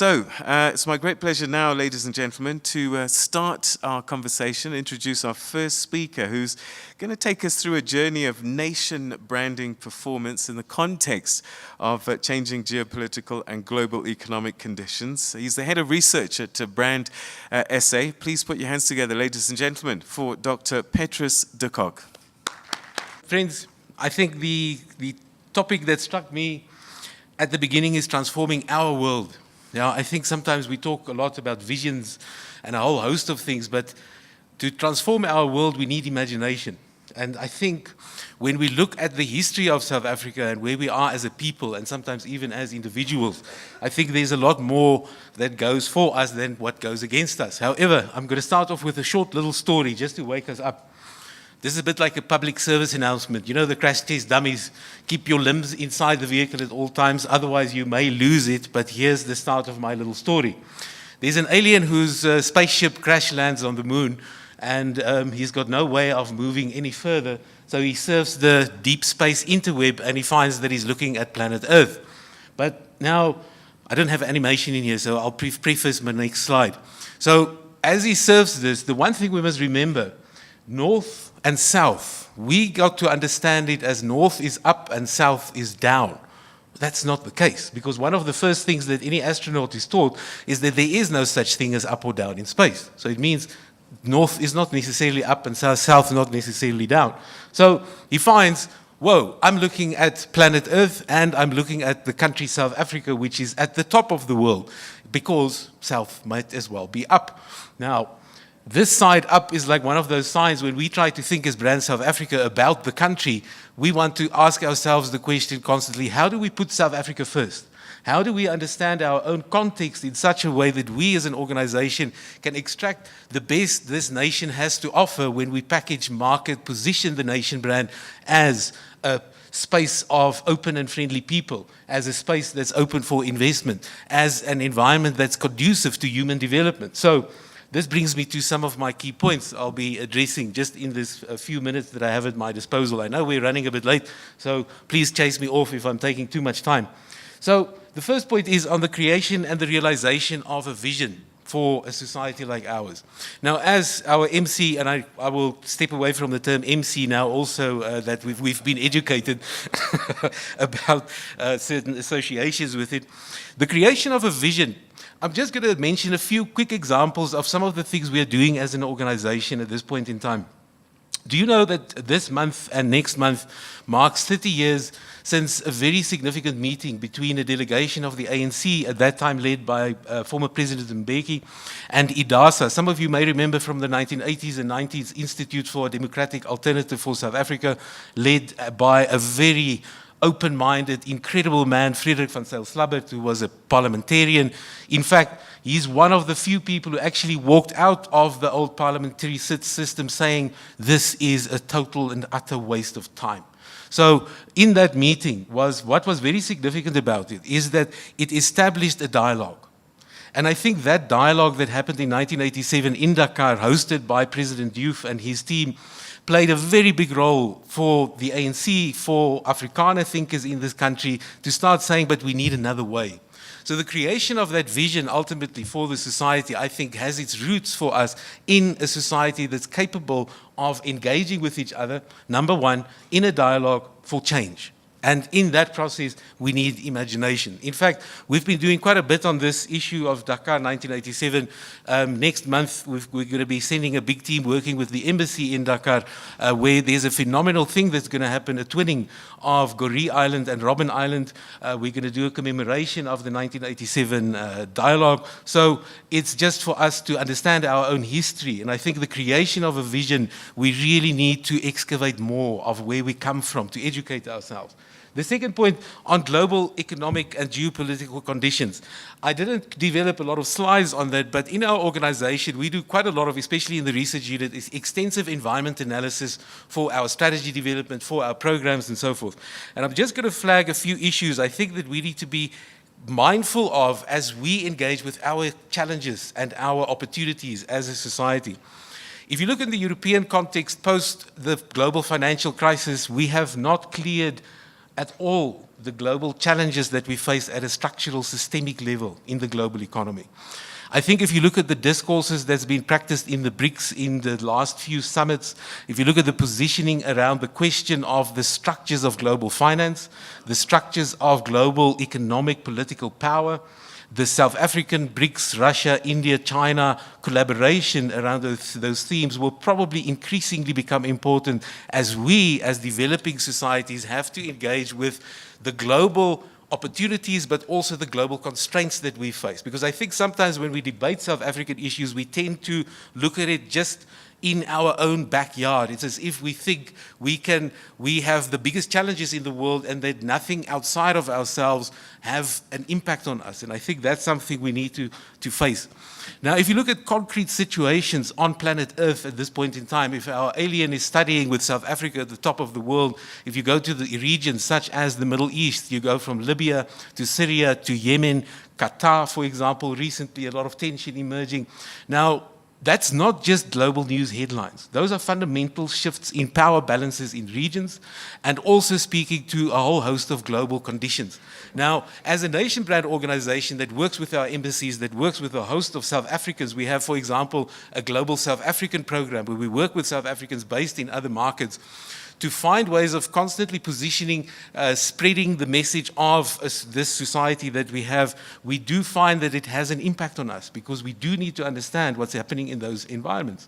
It's my great pleasure now, ladies and gentlemen, to start our conversation, introduce our first speaker, who's going to take us through a journey of nation branding performance in the context of changing geopolitical and global economic conditions. He's the head of research at Brand SA. Please put your hands together, ladies and gentlemen, for Dr. Petrus de Kock. Friends, I think the topic that struck me at the beginning is transforming our world. Now, I think sometimes we talk a lot about visions and a whole host of things, but to transform our world, we need imagination. And I think when we look at the history of South Africa and where we are as a people, and sometimes even as individuals, I think there's a lot more that goes for us than what goes against us. However, I'm going to start off with a short little story just to wake us up. This is a bit like a public service announcement. You know, the crash test dummies, keep your limbs inside the vehicle at all times, otherwise you may lose it, but here's the start of my little story. There's an alien whose spaceship crash lands on the moon, and he's got no way of moving any further, so he surfs the deep space interweb, and he finds that he's looking at planet Earth. But now, I don't have animation in here, so I'll preface my next slide. So, as he surfs this, the one thing we must remember, north and south, we got to understand it as north is up and south is down. That's not the case, because one of the first things that any astronaut is taught is that there is no such thing as up or down in space. So it means north is not necessarily up and south not necessarily down. So he finds, whoa, I'm looking at planet Earth and I'm looking at the country South Africa, which is at the top of the world, because south might as well be up. Now, this side up is like one of those signs when we try to think as Brand South Africa about the country, we want to ask ourselves the question constantly, how do we put South Africa first? How do we understand our own context in such a way that we as an organization can extract the best this nation has to offer when we package, market, position the nation brand as a space of open and friendly people, as a space that's open for investment, as an environment that's conducive to human development. So, this brings me to some of my key points I'll be addressing just in this few minutes that I have at my disposal. I know we're running a bit late, so please chase me off if I'm taking too much time. So the first point is on the creation and the realization of a vision for a society like ours. Now, as our MC, and I will step away from the term MC now also, that we've been educated about certain associations with it. The creation of a vision, I'm just going to mention a few quick examples of some of the things we are doing as an organization at this point in time. Do you know that this month and next month marks 30 years since a very significant meeting between a delegation of the ANC, at that time led by former President Mbeki, and IDASA? Some of you may remember from the 1980s and 90s, Institute for a Democratic Alternative for South Africa, led by a very open-minded, incredible man, Frederik van Zyl-Slabbert, who was a parliamentarian. In fact, he's one of the few people who actually walked out of the old parliamentary system saying, this is a total and utter waste of time. So in that meeting, what was very significant about it is that it established a dialogue. And I think that dialogue that happened in 1987 in Dakar, hosted by President Diouf and his team, played a very big role for the ANC, for Afrikaner thinkers in this country to start saying, but we need another way. So the creation of that vision ultimately for the society, I think, has its roots for us in a society that's capable of engaging with each other, number one, in a dialogue for change. And in that process, we need imagination. In fact, we've been doing quite a bit on this issue of Dakar 1987. Next month, we're going to be sending a big team working with the embassy in Dakar, where there's a phenomenal thing that's going to happen, a twinning of Gorée Island and Robben Island. We're going to do a commemoration of the 1987 dialogue. So it's just for us to understand our own history. And I think the creation of a vision, we really need to excavate more of where we come from, to educate ourselves. The second point on global economic and geopolitical conditions. I didn't develop a lot of slides on that, but in our organization, we do quite a lot of, especially in the research unit, is extensive environment analysis for our strategy development, for our programs and so forth. And I'm just going to flag a few issues I think that we need to be mindful of as we engage with our challenges and our opportunities as a society. If you look in the European context, post the global financial crisis, we have not cleared at all the global challenges that we face at a structural, systemic level in the global economy. I think if you look at the discourses that's been practiced in the BRICS in the last few summits, if you look at the positioning around the question of the structures of global finance, the structures of global economic political power, the South African, BRICS, Russia, India, China collaboration around those themes will probably increasingly become important as we, as developing societies, have to engage with the global opportunities, but also the global constraints that we face. Because I think sometimes when we debate South African issues, we tend to look at it just in our own backyard. It's as if we think we have the biggest challenges in the world and that nothing outside of ourselves have an impact on us. And I think that's something we need to face. Now, if you look at concrete situations on planet Earth at this point in time, if our alien is studying with South Africa at the top of the world, if you go to the regions such as the Middle East, you go from Libya to Syria to Yemen, Qatar, for example, recently a lot of tension emerging. Now, that's not just global news headlines. Those are fundamental shifts in power balances in regions and also speaking to a whole host of global conditions. Now, as a nation brand organization that works with our embassies, that works with a host of South Africans, we have, for example, a global South African program where we work with South Africans based in other markets to find ways of constantly positioning, spreading the message of this society that we have. We do find that it has an impact on us because we do need to understand what's happening in those environments.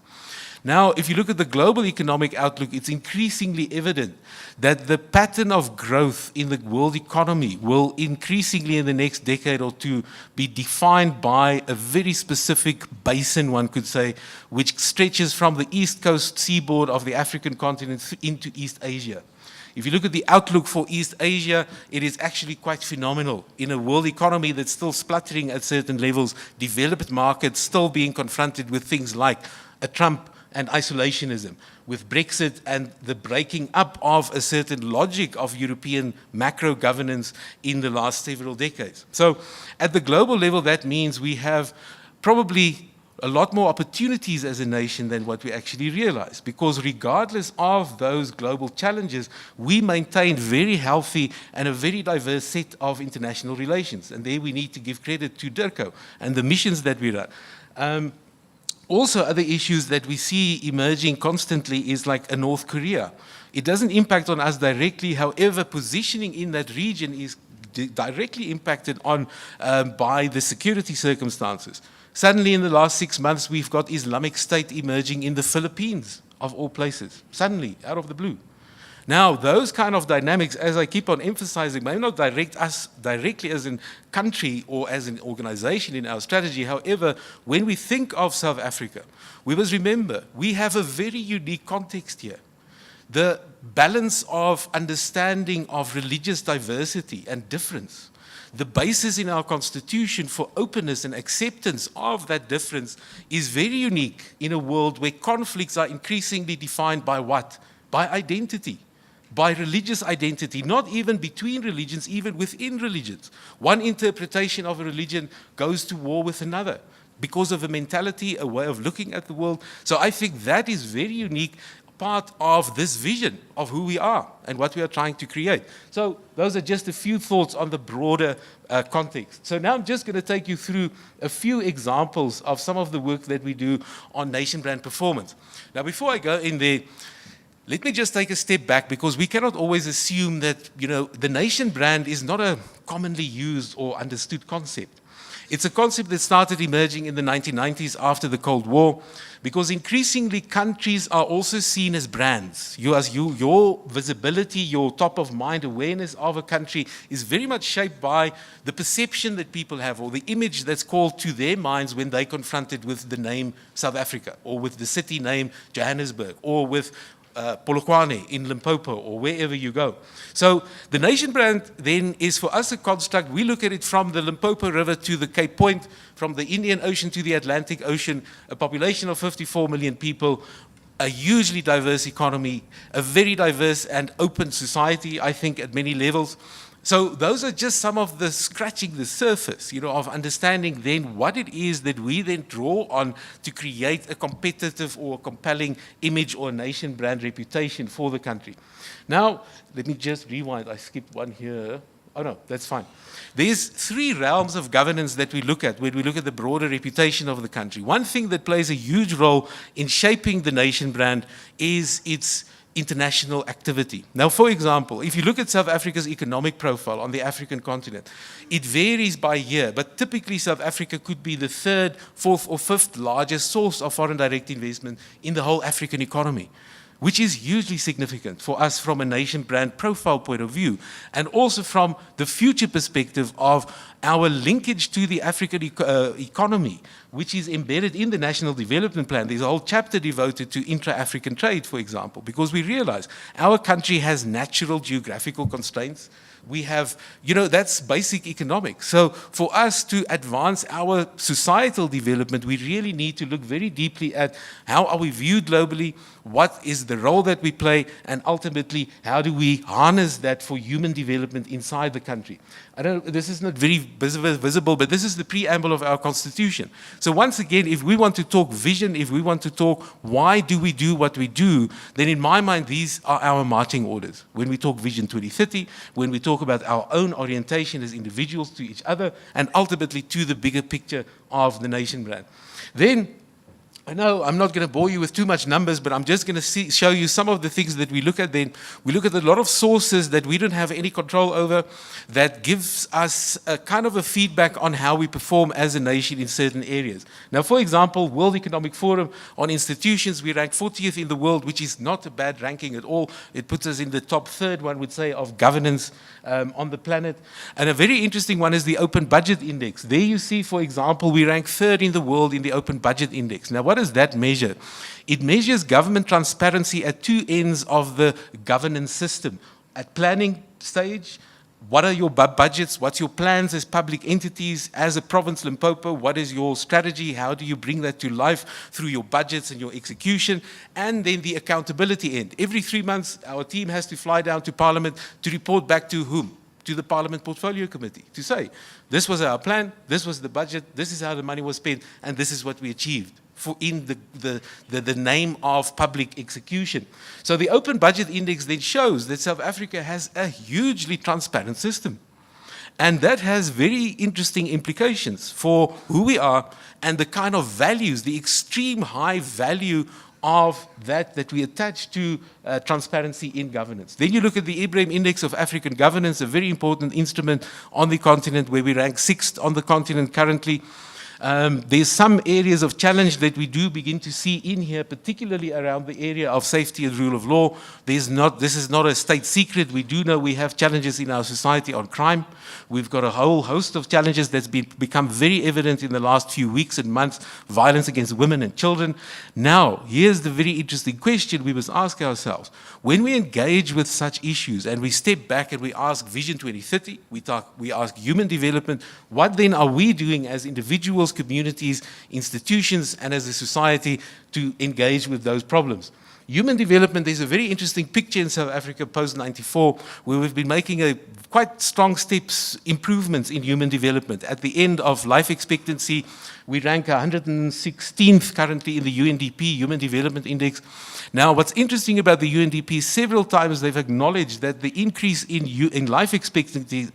Now, if you look at the global economic outlook, it's increasingly evident that the pattern of growth in the world economy will increasingly in the next decade or two be defined by a very specific basin, one could say, which stretches from the east coast seaboard of the African continent into East Asia. If you look at the outlook for East Asia, it is actually quite phenomenal. In a world economy that's still spluttering at certain levels, developed markets still being confronted with things like a Trump and isolationism, with Brexit and the breaking up of a certain logic of European macro governance in the last several decades. So at the global level, that means we have probably a lot more opportunities as a nation than what we actually realize, because regardless of those global challenges, we maintain very healthy and a very diverse set of international relations. And there we need to give credit to Dirko and the missions that we run. Also, other issues that we see emerging constantly is like a North Korea. It doesn't impact on us directly, however, positioning in that region is directly impacted on by the security circumstances. Suddenly, in the last 6 months, we've got Islamic State emerging in the Philippines, of all places, suddenly, out of the blue. Now, those kind of dynamics, as I keep on emphasizing, may not direct us directly as a country or as an organization in our strategy. However, when we think of South Africa, we must remember we have a very unique context here. The balance of understanding of religious diversity and difference, the basis in our constitution for openness and acceptance of that difference is very unique in a world where conflicts are increasingly defined by what? By identity. By religious identity, not even between religions, even within religions. One interpretation of a religion goes to war with another because of a mentality, a way of looking at the world. So I think that is very unique part of this vision of who we are and what we are trying to create. So those are just a few thoughts on the broader context. So now I'm just going to take you through a few examples of some of the work that we do on nation brand performance. Now, before I go in there, let me just take a step back, because we cannot always assume that, the nation brand is not a commonly used or understood concept. It's a concept that started emerging in the 1990s after the Cold War, because increasingly countries are also seen as brands. Your visibility, your top-of-mind awareness of a country is very much shaped by the perception that people have or the image that's called to their minds when they're confronted with the name South Africa or with the city name Johannesburg or with Polokwane in Limpopo or wherever you go. So the nation brand then is for us a construct. We look at it from the Limpopo River to the Cape Point, from the Indian Ocean to the Atlantic Ocean, a population of 54 million people, a hugely diverse economy, a very diverse and open society, I think, at many levels. So those are just some of the scratching the surface, of understanding then what it is that we then draw on to create a competitive or compelling image or nation brand reputation for the country. Now, let me just rewind. I skipped one here. Oh no, that's fine. There's three realms of governance that we look at when we look at the broader reputation of the country. One thing that plays a huge role in shaping the nation brand is its international activity. Now, for example, if you look at South Africa's economic profile on the African continent, it varies by year, but typically South Africa could be the third, fourth, or fifth largest source of foreign direct investment in the whole African economy, which is hugely significant for us from a nation brand profile point of view, and also from the future perspective of our linkage to the African economy, which is embedded in the National Development Plan. There's a whole chapter devoted to intra-African trade, for example, because we realize our country has natural geographical constraints. We have, that's basic economics. So for us to advance our societal development, we really need to look very deeply at how are we viewed globally, what is the role that we play, and ultimately, how do we harness that for human development inside the country. This is not very visible, but this is the preamble of our Constitution. So once again, if we want to talk vision, if we want to talk why do we do what we do, then in my mind, these are our marching orders. When we talk Vision 2030, when we talk about our own orientation as individuals to each other, and ultimately to the bigger picture of the nation brand. Then, I know I'm not going to bore you with too much numbers, but I'm just going to show you some of the things that we look at then. We look at a lot of sources that we don't have any control over that gives us a kind of a feedback on how we perform as a nation in certain areas. Now, for example, World Economic Forum on institutions, we rank 40th in the world, which is not a bad ranking at all. It puts us in the top third, one would say, of governance on the planet. And a very interesting one is the Open Budget Index. There you see, for example, we rank third in the world in the Open Budget Index. Now, what does that measure? It measures government transparency at two ends of the governance system. At planning stage, what are your budgets? What's your plans as public entities? As a province, Limpopo, what is your strategy? How do you bring that to life through your budgets and your execution? And then the accountability end. Every 3 months, our team has to fly down to Parliament to report back to whom? To the Parliament Portfolio Committee, to say, this was our plan, this was the budget, this is how the money was spent, and this is what we achieved in the name of public execution. So the Open Budget Index then shows that South Africa has a hugely transparent system. And that has very interesting implications for who we are and the kind of values, the extreme high value of that we attach to transparency in governance. Then you look at the Ibrahim Index of African Governance, a very important instrument on the continent where we rank 6th on the continent currently. There's some areas of challenge that we do begin to see in here, particularly around the area of safety and rule of law. This is not a state secret. We do know we have challenges in our society on crime. We've got a whole host of challenges that's become very evident in the last few weeks and months, violence against women and children. Now, here's the very interesting question we must ask ourselves. When we engage with such issues and we step back and we ask Vision 2030, we ask human development, what then are we doing as individuals, communities, institutions, and as a society to engage with those problems? Human development, there's a very interesting picture in South Africa post-94 where we've been making a quite strong steps, improvements in human development. At the end of life expectancy, we rank 116th currently in the UNDP, Human Development Index. Now, what's interesting about the UNDP, several times they've acknowledged that the increase in life expectancy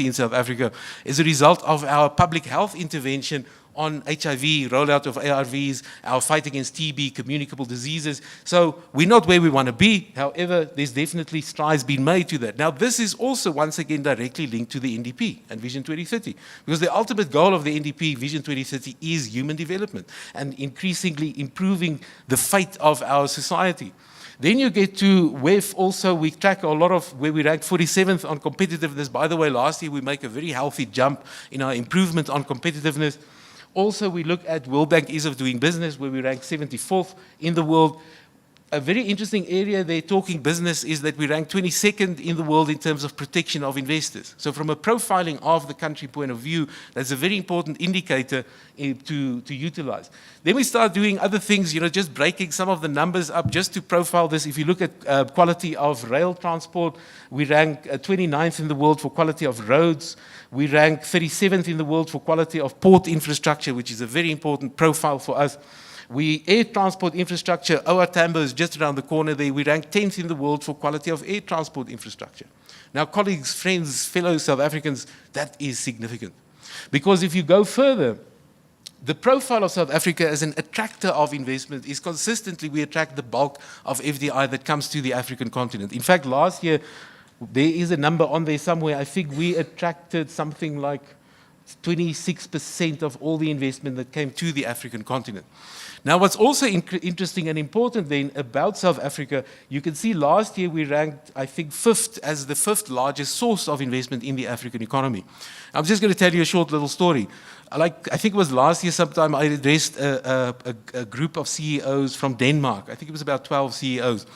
in South Africa is a result of our public health intervention on HIV, rollout of ARVs, our fight against TB, communicable diseases. So we're not where we want to be. However, there's definitely strides being made to that. Now, this is also, once again, directly linked to the NDP and Vision 2030, because the ultimate goal of the NDP, Vision 2030, is human development and increasingly improving the fate of our society. Then you get to WEF also, we track a lot of where we rank 47th on competitiveness. By the way, last year we make a very healthy jump in our improvement on competitiveness. Also, we look at World Bank Ease of Doing Business, where we rank 74th in the world. A very interesting area there talking business is that we rank 22nd in the world in terms of protection of investors. So from a profiling of the country point of view, that's a very important indicator to utilize. Then we start doing other things, just breaking some of the numbers up just to profile this. If you look at quality of rail transport, we rank 29th in the world for quality of roads. We rank 37th in the world for quality of port infrastructure, which is a very important profile for us. Air transport infrastructure, OR Tambo is just around the corner there. We rank 10th in the world for quality of air transport infrastructure. Now, colleagues, friends, fellow South Africans, that is significant. Because if you go further, the profile of South Africa as an attractor of investment is consistently we attract the bulk of FDI that comes to the African continent. In fact, last year, there is a number on there somewhere. I think we attracted something like 26% of all the investment that came to the African continent. Now, what's also interesting and important then about South Africa, you can see last year we ranked, I think, fifth as the fifth largest source of investment in the African economy. I'm just going to tell you a short little story. I think it was last year sometime I addressed a group of CEOs from Denmark. I think it was about 12 CEOs.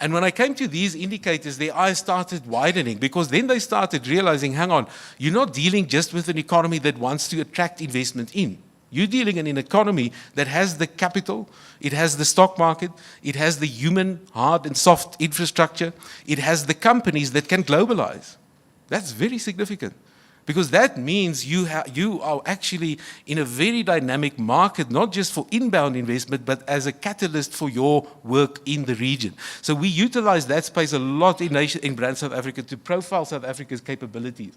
And when I came to these indicators, their eyes started widening because then they started realizing, hang on, you're not dealing just with an economy that wants to attract investment in. You're dealing in an economy that has the capital, it has the stock market, it has the human, hard and soft infrastructure, it has the companies that can globalize. That's very significant. Because that means you are actually in a very dynamic market, not just for inbound investment, but as a catalyst for your work in the region. So we utilize that space a lot in Brand South Africa to profile South Africa's capabilities.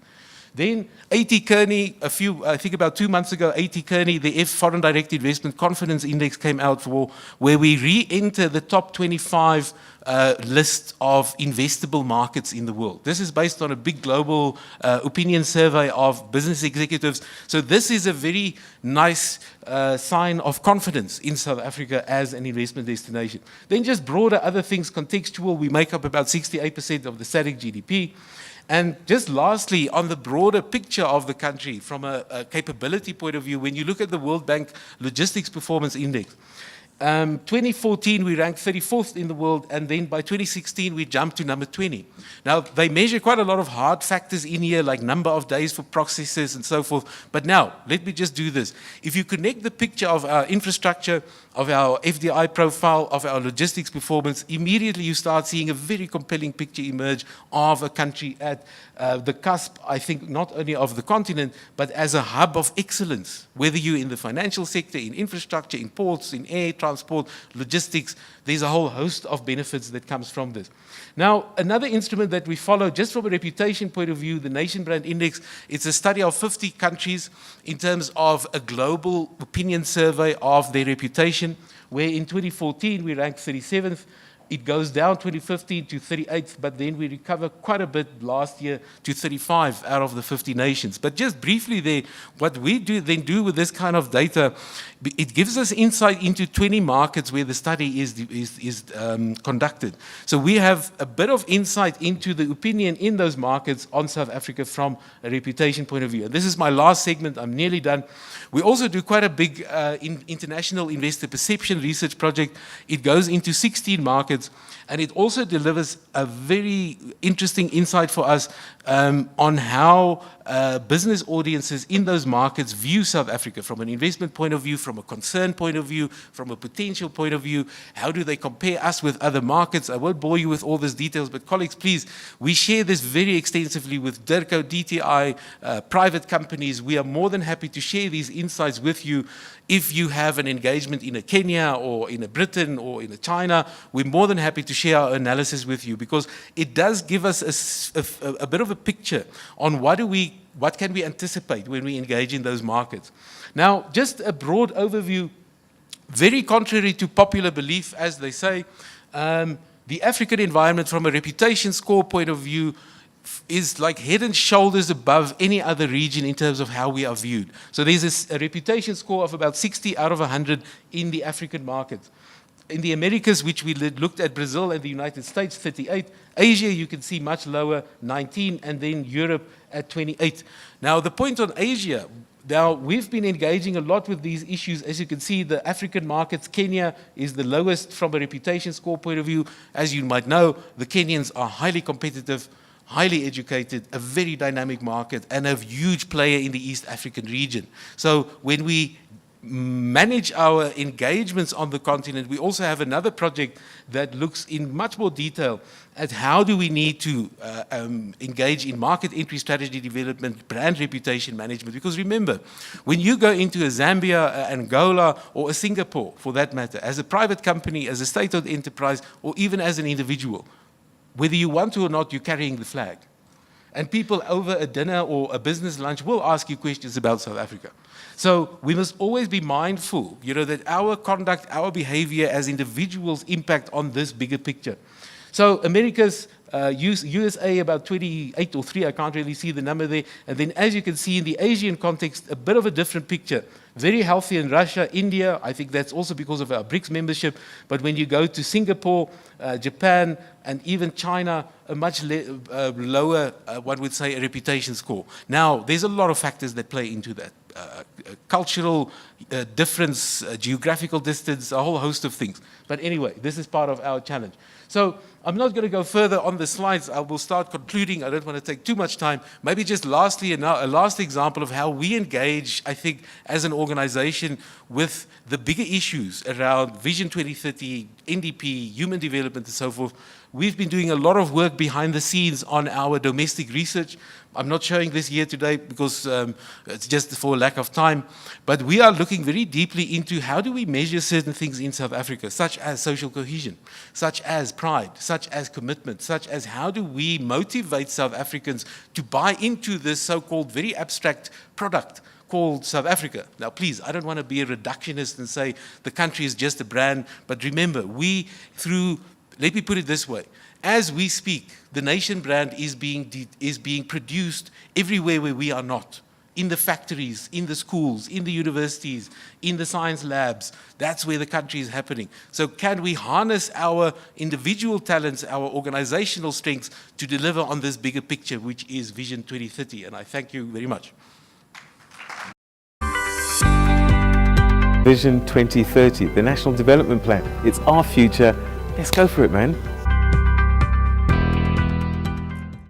Then A.T. Kearney, I think about 2 months ago, A.T. Kearney, the Foreign Direct Investment Confidence Index came out where we re-enter the top 25 list of investable markets in the world. This is based on a big global opinion survey of business executives. So this is a very nice sign of confidence in South Africa as an investment destination. Then just broader other things, contextual, we make up about 68% of the SADC GDP. And just lastly, on the broader picture of the country, from a capability point of view, when you look at the World Bank Logistics Performance Index, 2014 we ranked 34th in the world, and then by 2016 we jumped to number 20. Now they measure quite a lot of hard factors in here, like number of days for processes and so forth. But now, let me just do this. If you connect the picture of our infrastructure, of our FDI profile, of our logistics performance, immediately you start seeing a very compelling picture emerge of a country at the cusp, I think, not only of the continent, but as a hub of excellence, whether you're in the financial sector, in infrastructure, in ports, in air transport, logistics. There's a whole host of benefits that comes from this. Now, another instrument that we follow, just from a reputation point of view, the Nation Brand Index, it's a study of 50 countries in terms of a global opinion survey of their reputation, where in 2014 we ranked 37th. It goes down 2015 to 38th, but then we recover quite a bit last year to 35 out of the 50 nations. But just briefly there, what we do with this kind of data, it gives us insight into 20 markets where the study is conducted. So we have a bit of insight into the opinion in those markets on South Africa from a reputation point of view. And this is my last segment. I'm nearly done. We also do quite a big international investor perception research project. It goes into 16 markets. And it also delivers a very interesting insight for us on how business audiences in those markets view South Africa from an investment point of view, from a concern point of view, from a potential point of view. How do they compare us with other markets? I won't bore you with all these details, but colleagues, please, we share this very extensively with DIRCO, DTI, private companies. We are more than happy to share these insights with you. If you have an engagement in a Kenya or in a Britain or in a China, we're more than happy to share our analysis with you, because it does give us a bit of a picture on what can we anticipate when we engage in those markets. Now, just a broad overview, very contrary to popular belief, as they say, the African environment from a reputation score point of view is like head and shoulders above any other region in terms of how we are viewed. So there's a reputation score of about 60 out of 100 in the African market. In the Americas, which we looked at, Brazil and the United States, 38. Asia, you can see much lower, 19, and then Europe at 28. Now, the point on Asia, now we've been engaging a lot with these issues. As you can see, the African markets, Kenya is the lowest from a reputation score point of view. As you might know, the Kenyans are highly competitive, highly educated, a very dynamic market, and a huge player in the East African region. So when we manage our engagements on the continent, we also have another project that looks in much more detail at how do we need to engage in market entry strategy development, brand reputation management. Because remember, when you go into a Zambia, Angola, or a Singapore, for that matter, as a private company, as a state-owned enterprise, or even as an individual, whether you want to or not, you're carrying the flag. And people over a dinner or a business lunch will ask you questions about South Africa. So we must always be mindful, that our conduct, our behavior as individuals impact on this bigger picture. So America's USA about 28 or 3, I can't really see the number there. And then as you can see in the Asian context, a bit of a different picture. Very healthy in Russia, India. I think that's also because of our BRICS membership. But when you go to Singapore, Japan, and even China, a much lower, one would say, a reputation score. Now, there's a lot of factors that play into that. Cultural difference, geographical distance, a whole host of things. But anyway, this is part of our challenge. So I'm not going to go further on the slides. I will start concluding. I don't want to take too much time. Maybe just lastly, a last example of how we engage, I think, as an organization with the bigger issues around Vision 2030, NDP, human development, and so forth. We've been doing a lot of work behind the scenes on our domestic research. I'm not showing this here today because it's just for lack of time. But we are looking very deeply into how do we measure certain things in South Africa, such as social cohesion, such as pride, such as commitment, such as how do we motivate South Africans to buy into this so-called very abstract product called South Africa. Now, please, I don't want to be a reductionist and say the country is just a brand. But remember, let me put it this way. As we speak, the nation brand is being produced everywhere where we are not. In the factories, in the schools, in the universities, in the science labs. That's where the country is happening. So can we harness our individual talents, our organizational strengths to deliver on this bigger picture, which is Vision 2030? And I thank you very much. Vision 2030, the National Development Plan. It's our future. Let's go for it, man.